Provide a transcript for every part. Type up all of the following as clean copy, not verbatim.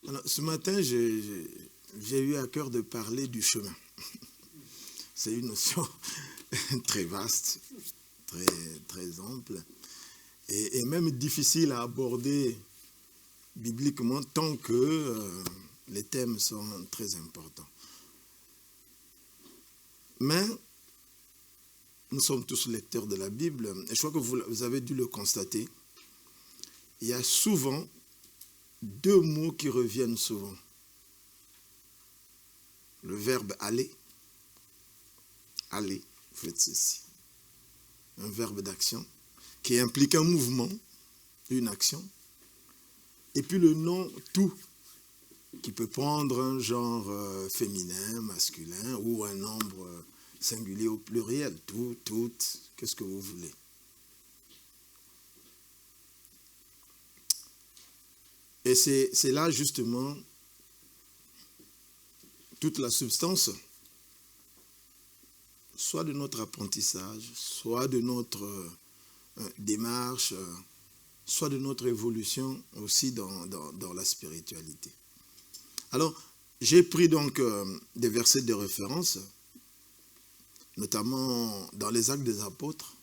Alors, ce matin, j'ai eu à cœur de parler du chemin. C'est une notion très vaste, très, très ample, et même difficile à aborder bibliquement tant que les thèmes sont très importants. Mais nous sommes tous lecteurs de la Bible, et je crois que vous avez dû le constater. Il y a souvent deux mots qui reviennent souvent. Le verbe aller. Aller, faites ceci. Un verbe d'action qui implique un mouvement, une action. Et puis le nom tout, qui peut prendre un genre féminin, masculin, ou un nombre singulier au pluriel. Tout, toutes, qu'est-ce que vous voulez. Et c'est là justement toute la substance, soit de notre apprentissage, soit de notre démarche, soit de notre évolution aussi dans la spiritualité. Alors, j'ai pris donc des versets de référence, notamment dans les Actes des Apôtres,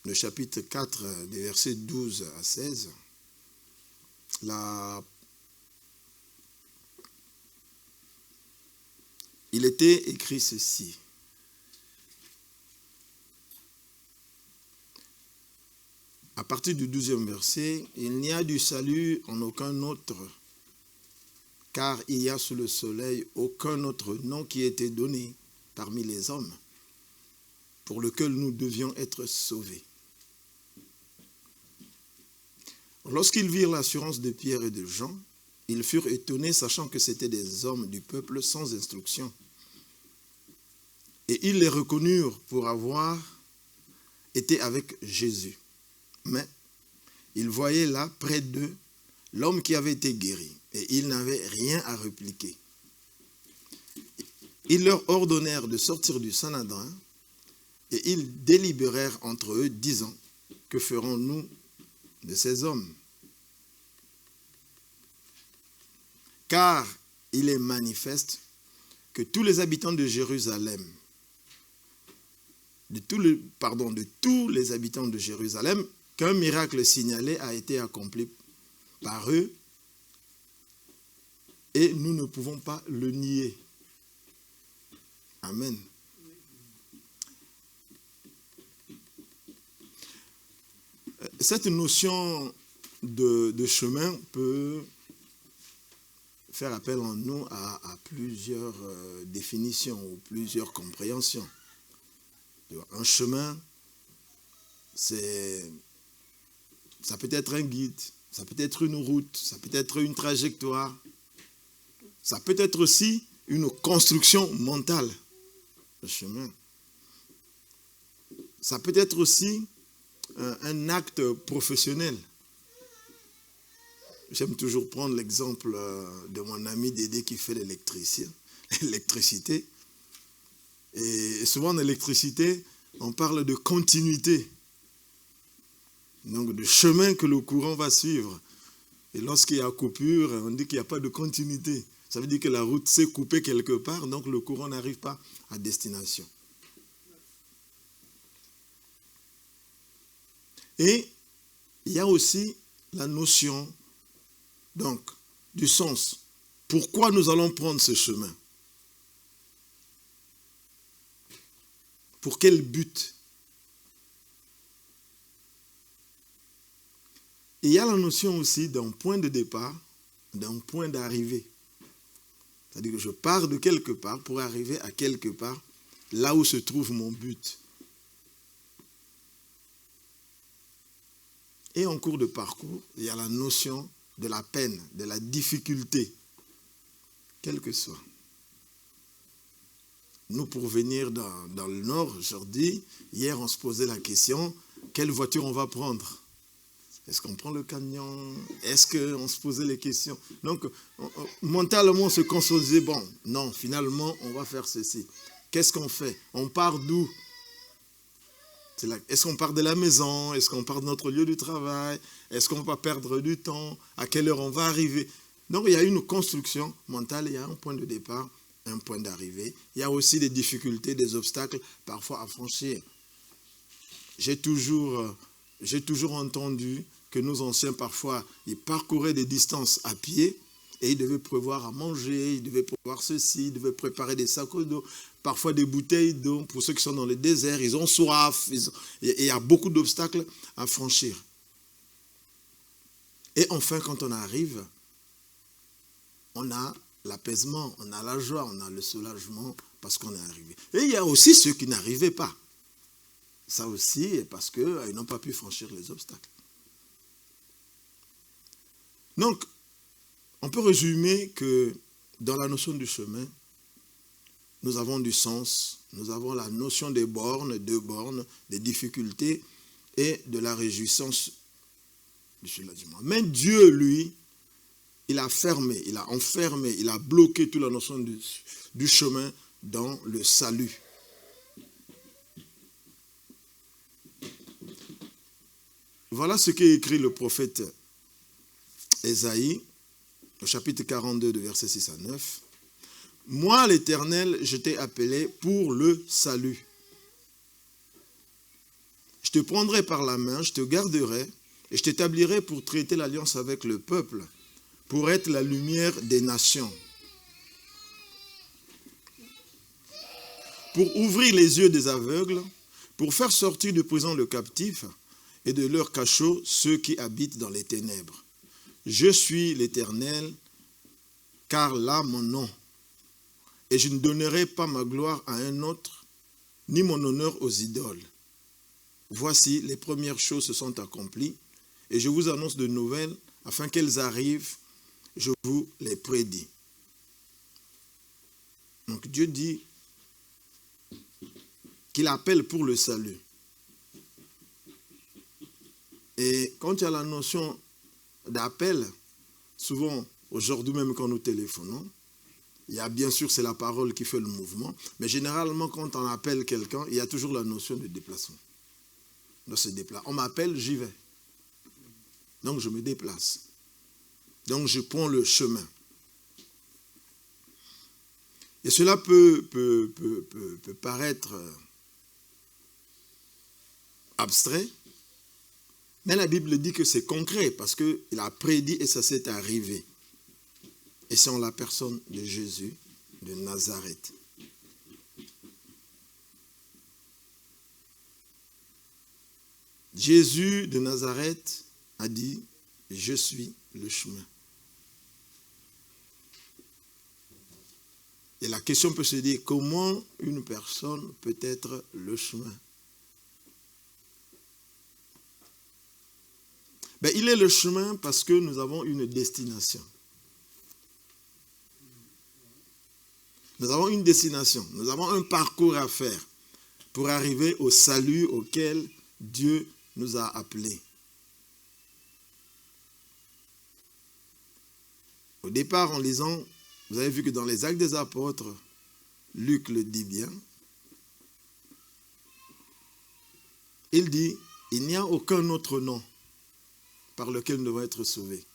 le chapitre 4, des versets 12 à 16. Il était écrit ceci. À partir du 12e verset, il n'y a du salut en aucun autre, car il n'y a sous le soleil aucun autre nom qui ait été donné parmi les hommes, pour lequel nous devions être sauvés. Lorsqu'ils virent l'assurance de Pierre et de Jean, ils furent étonnés, sachant que c'étaient des hommes du peuple sans instruction. Et ils les reconnurent pour avoir été avec Jésus. Mais ils voyaient là, près d'eux, l'homme qui avait été guéri, et ils n'avaient rien à répliquer. Ils leur ordonnèrent de sortir du Sanhédrin, et ils délibérèrent entre eux, disant, que ferons-nous de ces hommes? Car il est manifeste que tous les habitants de Jérusalem, de tous les habitants de Jérusalem, qu'un miracle signalé a été accompli par eux, et nous ne pouvons pas le nier. Amen. Cette notion de chemin peut faire appel en nous à plusieurs définitions ou plusieurs compréhensions. Un chemin, ça peut être un guide, ça peut être une route, ça peut être une trajectoire, ça peut être aussi une construction mentale, le chemin. Ça peut être aussi un acte professionnel. J'aime toujours prendre l'exemple de mon ami Dédé qui fait l'électricité. Et souvent en électricité, on parle de continuité. Donc de chemin que le courant va suivre. Et lorsqu'il y a coupure, on dit qu'il n'y a pas de continuité. Ça veut dire que la route s'est coupée quelque part, donc le courant n'arrive pas à destination. Et il y a aussi la notion donc du sens. Pourquoi nous allons prendre ce chemin? Pour quel but? Et il y a la notion aussi d'un point de départ, d'un point d'arrivée. C'est-à-dire que je pars de quelque part pour arriver à quelque part, là où se trouve mon but. Et en cours de parcours, il y a la notion de la peine, de la difficulté, quelle que soit. Nous, pour venir dans le nord aujourd'hui, hier on se posait la question, quelle voiture on va prendre? Est-ce qu'on prend le camion? Est-ce qu'on se posait les questions? Donc, mentalement, on se construisait, bon, non, finalement, on va faire ceci. Qu'est-ce qu'on fait? On part d'où? Est-ce qu'on part de la maison? Est-ce qu'on part de notre lieu de travail? Est-ce qu'on va perdre du temps? À quelle heure on va arriver? Donc, il y a une construction mentale, il y a un point de départ, un point d'arrivée. Il y a aussi des difficultés, des obstacles, parfois à franchir. J'ai toujours entendu que nos anciens, parfois, ils parcouraient des distances à pied et ils devaient prévoir à manger, ils devaient prévoir ceci, ils devaient préparer des sacs d'eau, parfois des bouteilles d'eau. Pour ceux qui sont dans le désert, ils ont soif. Et il y a beaucoup d'obstacles à franchir. Et enfin, quand on arrive, on a l'apaisement, on a la joie, on a le soulagement parce qu'on est arrivé. Et il y a aussi ceux qui n'arrivaient pas. Ça aussi, parce qu'ils n'ont pas pu franchir les obstacles. Donc, on peut résumer que dans la notion du chemin, nous avons du sens, nous avons la notion des bornes, des difficultés et de la réjouissance du soulagement. Mais Dieu, lui, il a fermé, il a enfermé, il a bloqué toute la notion du chemin dans le salut. Voilà ce qu'est écrit le prophète Ésaïe, au chapitre 42, de versets 6 à 9. « Moi, l'Éternel, je t'ai appelé pour le salut. Je te prendrai par la main, je te garderai, et je t'établirai pour traiter l'alliance avec le peuple, pour être la lumière des nations, pour ouvrir les yeux des aveugles, pour faire sortir de prison le captif, et de leur cachot ceux qui habitent dans les ténèbres. Je suis l'Éternel, car là mon nom, et je ne donnerai pas ma gloire à un autre, ni mon honneur aux idoles. Voici, les premières choses se sont accomplies, et je vous annonce de nouvelles, afin qu'elles arrivent, je vous les prédis. » Donc Dieu dit qu'il appelle pour le salut. Et quand il y a la notion d'appel, souvent, aujourd'hui même quand nous téléphonons, il y a bien sûr, c'est la parole qui fait le mouvement, mais généralement, quand on appelle quelqu'un, il y a toujours la notion de déplacement. On se déplace. On m'appelle, j'y vais. Donc, je me déplace. Donc, je prends le chemin. Et cela peut paraître abstrait, mais la Bible dit que c'est concret parce qu'il a prédit et ça s'est arrivé. Et c'est en la personne de Jésus de Nazareth. Jésus de Nazareth a dit, je suis le chemin. Et la question peut se dire, comment une personne peut être le chemin? Ben, il est le chemin parce que nous avons une destination. Nous avons une destination, nous avons un parcours à faire pour arriver au salut auquel Dieu nous a appelés. Au départ, en lisant, vous avez vu que dans les Actes des Apôtres, Luc le dit bien, il dit, il n'y a aucun autre nom par lequel nous devons être sauvés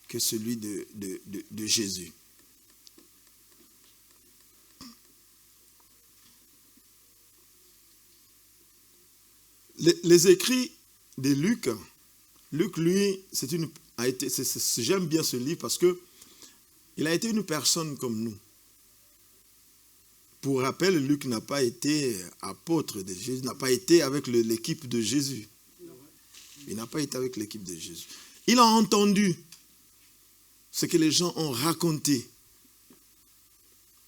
que celui de Jésus. Les écrits de Luc, lui, j'aime bien ce livre parce que il a été une personne comme nous. Pour rappel, Luc n'a pas été apôtre de Jésus, n'a pas été avec l'équipe de Jésus. Il n'a pas été avec l'équipe de Jésus. Il a entendu ce que les gens ont raconté.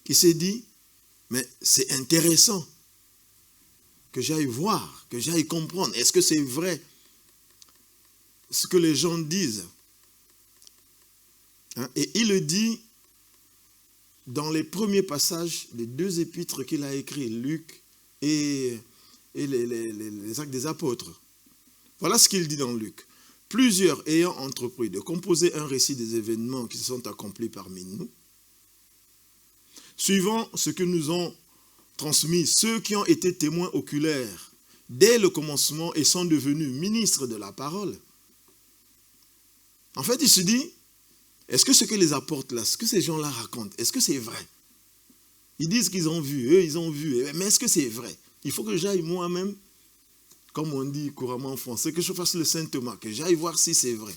Il s'est dit, mais c'est intéressant que j'aille voir, que j'aille comprendre. Est-ce que c'est vrai ce que les gens disent? Et il le dit dans les premiers passages des deux épîtres qu'il a écrits, Luc et les Actes des Apôtres. Voilà ce qu'il dit dans Luc. Plusieurs ayant entrepris de composer un récit des événements qui se sont accomplis parmi nous, suivant ce que nous ont transmis ceux qui ont été témoins oculaires dès le commencement et sont devenus ministres de la parole. En fait, il se dit, est-ce que ce que les apôtres là, ce que ces gens-là racontent, est-ce que c'est vrai? Ils disent qu'ils ont vu, eux ils ont vu, mais est-ce que c'est vrai? Il faut que j'aille moi-même, comme on dit couramment en français, que je fasse le Saint Thomas, que j'aille voir si c'est vrai.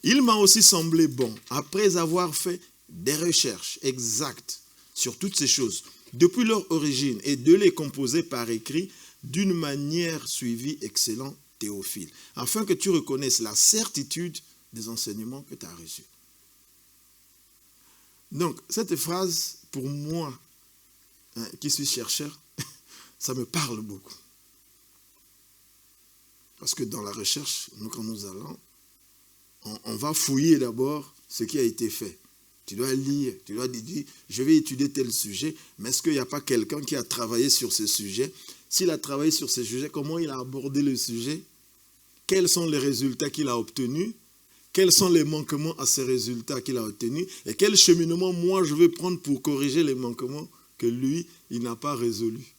Il m'a aussi semblé bon, après avoir fait des recherches exactes sur toutes ces choses, depuis leur origine, et de les composer par écrit d'une manière suivie, excellent Théophile, afin que tu reconnaisses la certitude des enseignements que tu as reçus. Donc, cette phrase, pour moi, qui suis chercheur, ça me parle beaucoup. Parce que dans la recherche, nous, quand nous allons, on va fouiller d'abord ce qui a été fait. Tu dois lire, tu dois dire, je vais étudier tel sujet, mais est-ce qu'il n'y a pas quelqu'un qui a travaillé sur ce sujet? S'il a travaillé sur ce sujet, comment il a abordé le sujet? Quels sont les résultats qu'il a obtenus? Quels sont les manquements à ces résultats qu'il a obtenus? Et quel cheminement moi je vais prendre pour corriger les manquements que lui, il n'a pas résolus?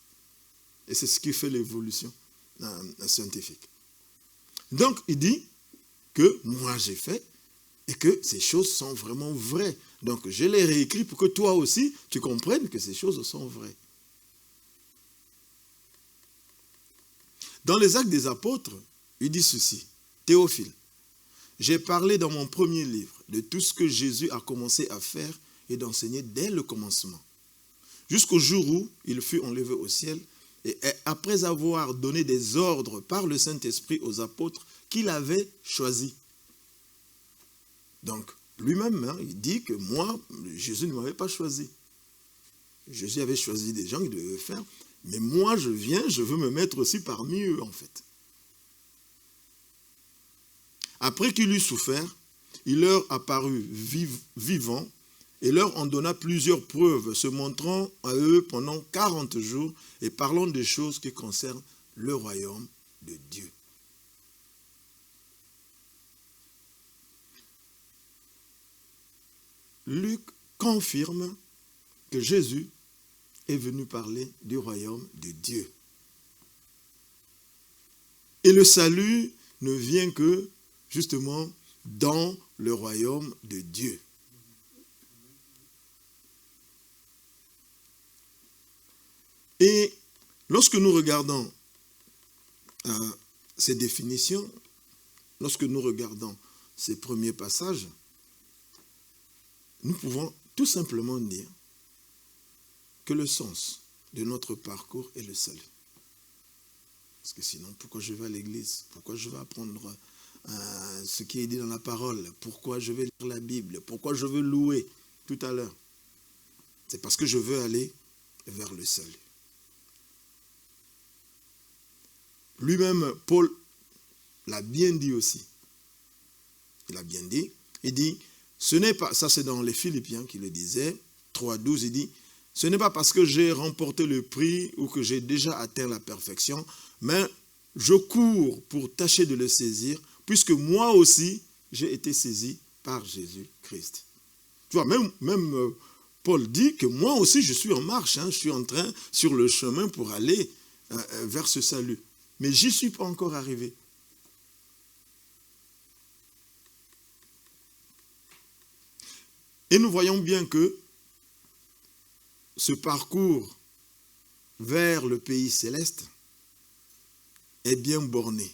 Et c'est ce qui fait l'évolution scientifique. Donc, il dit que moi j'ai fait et que ces choses sont vraiment vraies. Donc, je les réécris pour que toi aussi, tu comprennes que ces choses sont vraies. Dans les Actes des Apôtres, il dit ceci, Théophile, j'ai parlé dans mon premier livre de tout ce que Jésus a commencé à faire et d'enseigner dès le commencement, jusqu'au jour où il fut enlevé au ciel, et après avoir donné des ordres par le Saint-Esprit aux apôtres qu'il avait choisis. Donc, lui-même, il dit que moi, Jésus ne m'avait pas choisi. Jésus avait choisi des gens qui devaient le faire, mais moi, je viens, je veux me mettre aussi parmi eux, en fait. Après qu'il eut souffert, il leur apparut vivant et leur en donna plusieurs preuves, se montrant à eux pendant 40 jours et parlant des choses qui concernent le royaume de Dieu. Luc confirme que Jésus est venu parler du royaume de Dieu. Et le salut ne vient que, justement, dans le royaume de Dieu. Et lorsque nous regardons ces définitions, lorsque nous regardons ces premiers passages, nous pouvons tout simplement dire que le sens de notre parcours est le salut. Parce que sinon, pourquoi je vais à l'église? Pourquoi je vais apprendre ce qui est dit dans la parole? Pourquoi je vais lire la Bible? Pourquoi je veux louer tout à l'heure? C'est parce que je veux aller vers le salut. Lui-même, Paul l'a bien dit aussi. Il a bien dit, il dit, ce n'est pas, ça c'est dans les Philippiens qui le disait, 3:12, il dit, ce n'est pas parce que j'ai remporté le prix ou que j'ai déjà atteint la perfection, mais je cours pour tâcher de le saisir, puisque moi aussi, j'ai été saisi par Jésus-Christ. Tu vois, même Paul dit que moi aussi, je suis en marche, je suis en train, sur le chemin pour aller vers ce salut. Mais j'y suis pas encore arrivé. Et nous voyons bien que ce parcours vers le pays céleste est bien borné.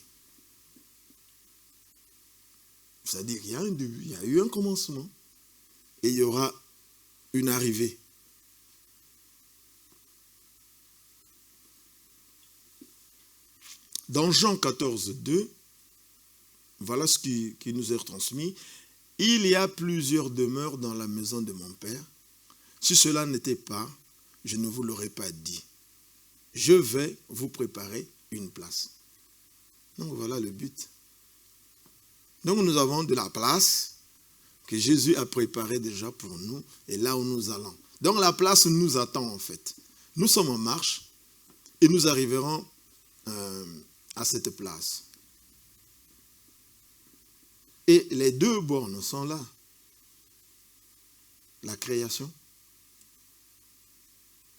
C'est-à-dire qu'il y a un début, il y a eu un commencement et il y aura une arrivée. Dans Jean 14:2, voilà ce qui nous est retransmis. Il y a plusieurs demeures dans la maison de mon Père. Si cela n'était pas, je ne vous l'aurais pas dit. Je vais vous préparer une place. Donc voilà le but. Donc nous avons de la place que Jésus a préparée déjà pour nous et là où nous allons. Donc la place nous attend en fait. Nous sommes en marche et nous arriverons à cette place. Et les deux bornes sont là. La création.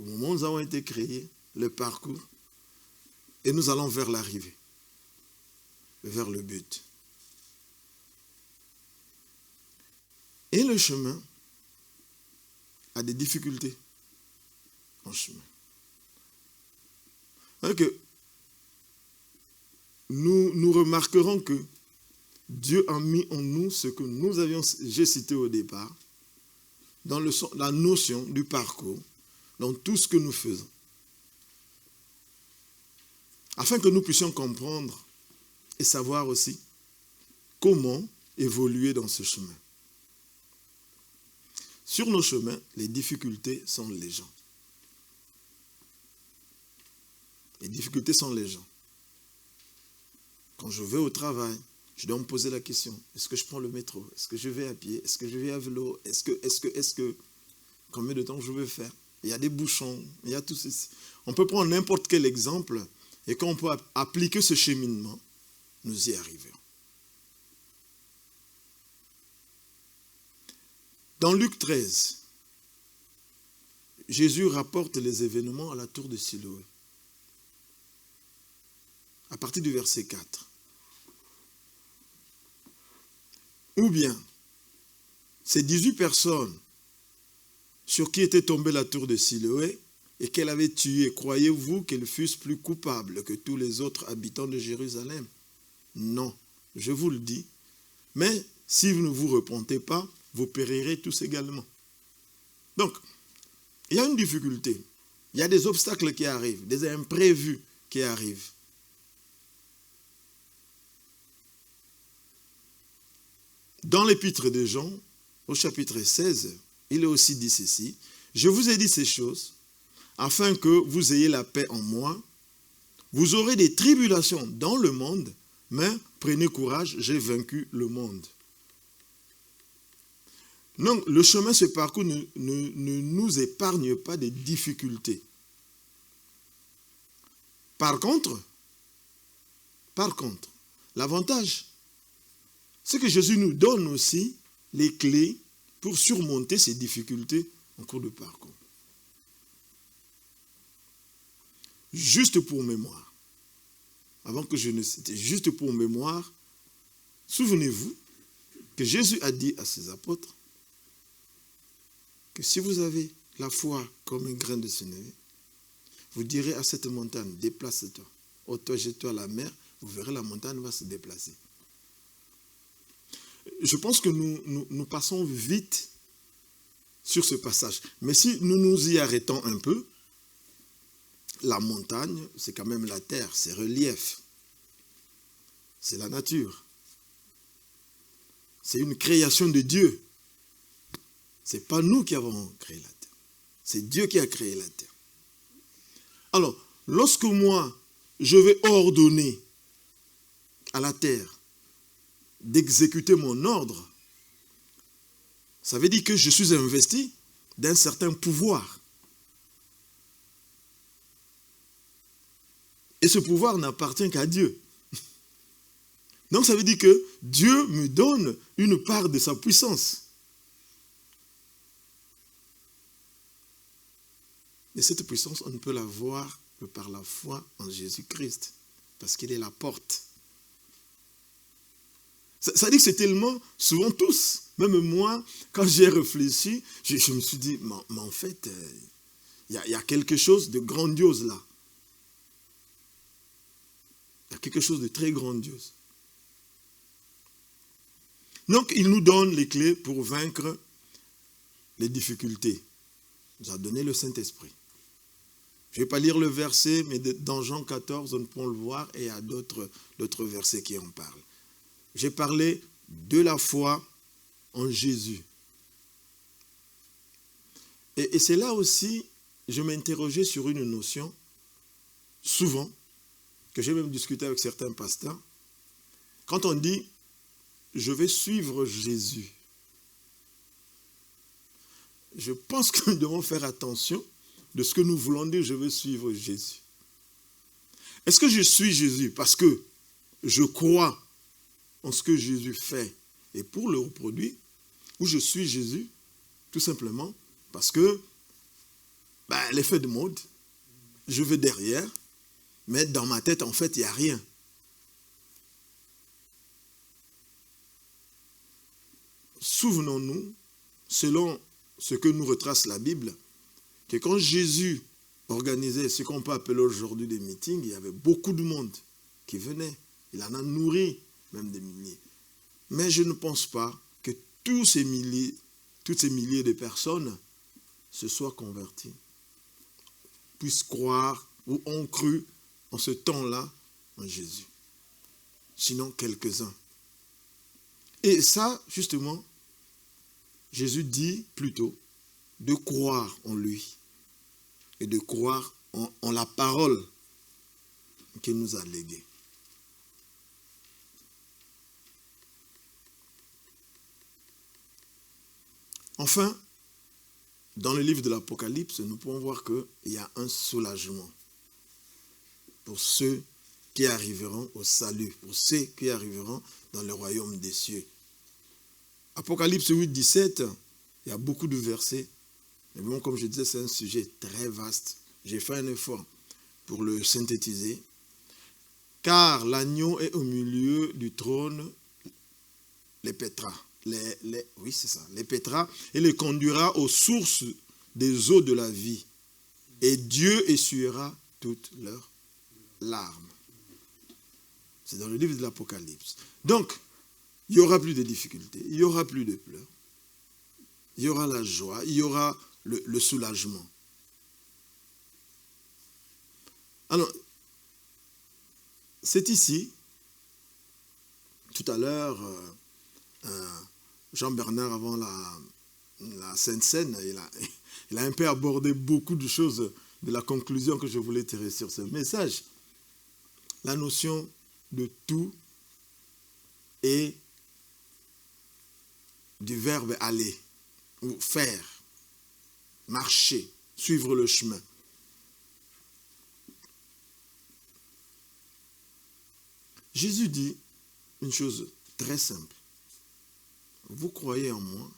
au moment où nous avons été créés, le parcours, et nous allons vers l'arrivée, vers le but. Et le chemin a des difficultés en chemin. Donc, nous remarquerons que Dieu a mis en nous ce que j'ai cité au départ, dans la notion du parcours, dans tout ce que nous faisons. Afin que nous puissions comprendre et savoir aussi comment évoluer dans ce chemin. Sur nos chemins, les difficultés sont les gens. Les difficultés sont les gens. Quand je vais au travail, je dois me poser la question, est-ce que je prends le métro? Est-ce que je vais à pied? Est-ce que je vais à vélo? Est-ce que, combien de temps je vais faire? Il y a des bouchons, il y a tout ceci. On peut prendre n'importe quel exemple, et quand on peut appliquer ce cheminement, nous y arrivons. Dans Luc 13, Jésus rapporte les événements à la tour de Siloé. À partir du verset 4. Ou bien, ces 18 personnes sur qui était tombée la tour de Siloé et qu'elle avait tué, croyez-vous qu'elles fussent plus coupables que tous les autres habitants de Jérusalem? Non, je vous le dis. Mais si vous ne vous repentez pas, vous périrez tous également. Donc, il y a une difficulté. Il y a des obstacles qui arrivent, des imprévus qui arrivent. Dans l'épître de Jean, au chapitre 16, il est aussi dit ceci, « Je vous ai dit ces choses, afin que vous ayez la paix en moi. Vous aurez des tribulations dans le monde, mais prenez courage, j'ai vaincu le monde. » Donc, le chemin, ce parcours ne nous épargne pas des difficultés. Par contre, l'avantage, c'est que Jésus nous donne aussi les clés pour surmonter ces difficultés en cours de parcours. Juste pour mémoire, avant que je ne cite, juste pour mémoire, souvenez-vous que Jésus a dit à ses apôtres que si vous avez la foi comme un grain de sénévé, vous direz à cette montagne, déplace-toi, ôte-toi, jette-toi à la mer, vous verrez la montagne va se déplacer. Je pense que nous passons vite sur ce passage. Mais si nous nous y arrêtons un peu, la montagne, c'est quand même la terre, c'est relief. C'est la nature. C'est une création de Dieu. Ce n'est pas nous qui avons créé la terre. C'est Dieu qui a créé la terre. Alors, lorsque moi, je vais ordonner à la terre d'exécuter mon ordre, ça veut dire que je suis investi d'un certain pouvoir. Et ce pouvoir n'appartient qu'à Dieu. Donc ça veut dire que Dieu me donne une part de sa puissance. Et cette puissance, on ne peut la voir que par la foi en Jésus-Christ, parce qu'il est la porte. Ça dit que c'est tellement, souvent tous, même moi, quand j'ai réfléchi, je me suis dit, mais en fait, il y a quelque chose de grandiose là. Il y a quelque chose de très grandiose. Donc, il nous donne les clés pour vaincre les difficultés. Il nous a donné le Saint-Esprit. Je ne vais pas lire le verset, mais dans Jean 14, on peut le voir, et il y a d'autres versets qui en parlent. J'ai parlé de la foi en Jésus. Et c'est là aussi, je m'interrogeais sur une notion, souvent, que j'ai même discuté avec certains pasteurs. Quand on dit, je vais suivre Jésus, je pense que nous devons faire attention de ce que nous voulons dire, je veux suivre Jésus. Est-ce que je suis Jésus parce que je crois en ce que Jésus fait et pour le reproduire, ou je suis Jésus tout simplement parce que l'effet de mode, je vais derrière, mais dans ma tête, en fait, il n'y a rien. Souvenons-nous, selon ce que nous retrace la Bible, que quand Jésus organisait ce qu'on peut appeler aujourd'hui des meetings, il y avait beaucoup de monde qui venait. Il en a nourri même des milliers. Mais je ne pense pas que toutes ces milliers de personnes se soient converties, puissent croire ou ont cru en ce temps-là en Jésus. Sinon quelques-uns. Et ça, justement, Jésus dit plutôt de croire en lui et de croire en la parole qu'il nous a léguée. Enfin, dans le livre de l'Apocalypse, nous pouvons voir qu'il y a un soulagement pour ceux qui arriveront au salut, pour ceux qui arriveront dans le royaume des cieux. Apocalypse 8, 17, il y a beaucoup de versets. Mais bon, comme je disais, c'est un sujet très vaste. J'ai fait un effort pour le synthétiser. Car l'agneau est au milieu du trône, les pétras. Oui, c'est ça, les pétras, et les conduira aux sources des eaux de la vie. Et Dieu essuiera toutes leurs larmes. C'est dans le livre de l'Apocalypse. Donc, il n'y aura plus de difficultés, il n'y aura plus de pleurs, il y aura la joie, il y aura le soulagement. Alors, c'est ici, tout à l'heure, Jean-Bernard, avant la Sainte Seine, il a un peu abordé beaucoup de choses de la conclusion que je voulais tirer sur ce message. La notion de tout et du verbe aller, ou faire, marcher, suivre le chemin. Jésus dit une chose très simple. Vous croyez en moi,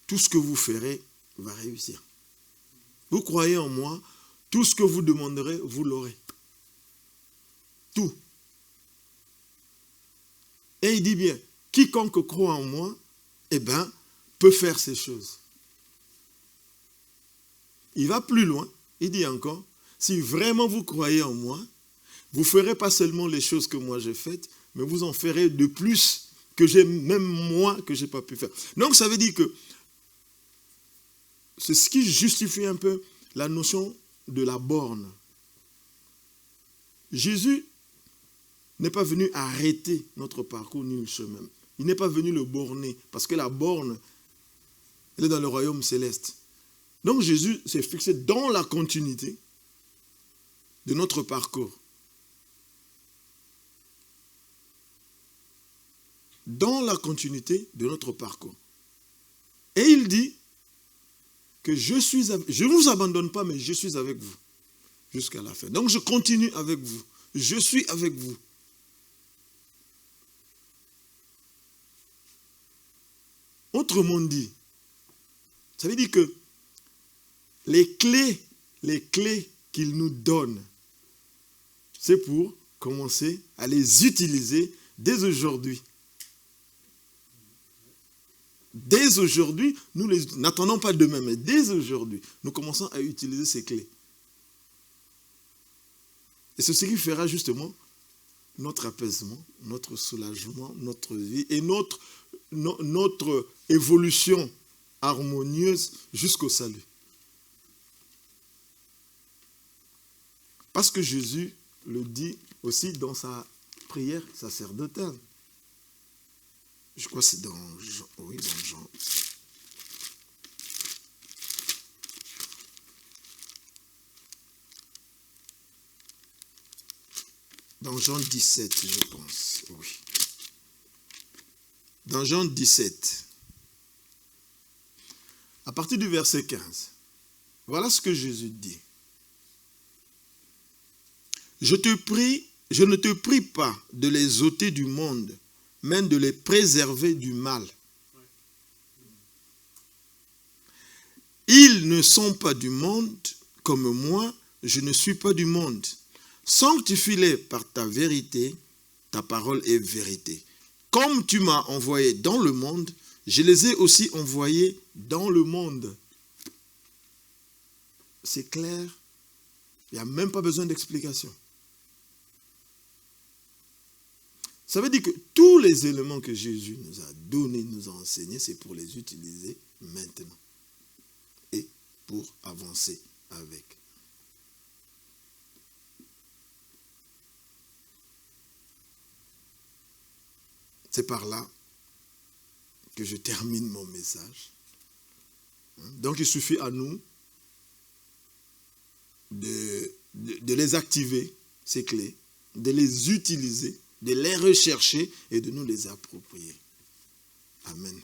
tout ce que vous ferez va réussir. Vous croyez en moi, tout ce que vous demanderez, vous l'aurez. Tout. Et il dit bien, quiconque croit en moi, peut faire ces choses. Il va plus loin, il dit encore, si vraiment vous croyez en moi, vous ne ferez pas seulement les choses que moi j'ai faites, mais vous en ferez de plus que j'ai, même moi, que je n'ai pas pu faire. Donc ça veut dire que c'est ce qui justifie un peu la notion de la borne. Jésus n'est pas venu arrêter notre parcours ni le chemin. Il n'est pas venu le borner, parce que la borne, elle est dans le royaume céleste. Donc Jésus s'est fixé dans la continuité de notre parcours. Dans la continuité de notre parcours. Et il dit que je ne vous abandonne pas, mais je suis avec vous jusqu'à la fin. Donc je continue avec vous. Je suis avec vous. Autrement dit, ça veut dire que les clés qu'il nous donne, c'est pour commencer à les utiliser dès aujourd'hui. Dès aujourd'hui, nous n'attendons pas demain, mais dès aujourd'hui, nous commençons à utiliser ces clés. Et c'est ce qui fera justement notre apaisement, notre soulagement, notre vie et notre évolution harmonieuse jusqu'au salut. Parce que Jésus le dit aussi dans sa prière sacerdotale. Je crois que c'est dans Jean. Oui, dans Jean. Dans Jean 17, je pense. Oui. Dans Jean 17, à partir du verset 15, voilà ce que Jésus dit. Je ne te prie pas de les ôter du monde, mais de les préserver du mal. Ils ne sont pas du monde, comme moi, je ne suis pas du monde. Sanctifie-les par ta vérité, ta parole est vérité. Comme tu m'as envoyé dans le monde, je les ai aussi envoyés dans le monde. C'est clair, il n'y a même pas besoin d'explication. Ça veut dire que tous les éléments que Jésus nous a donnés, nous a enseignés, c'est pour les utiliser maintenant et pour avancer avec. C'est par là que je termine mon message. Donc il suffit à nous de les activer, ces clés, de les utiliser, de les rechercher et de nous les approprier. Amen.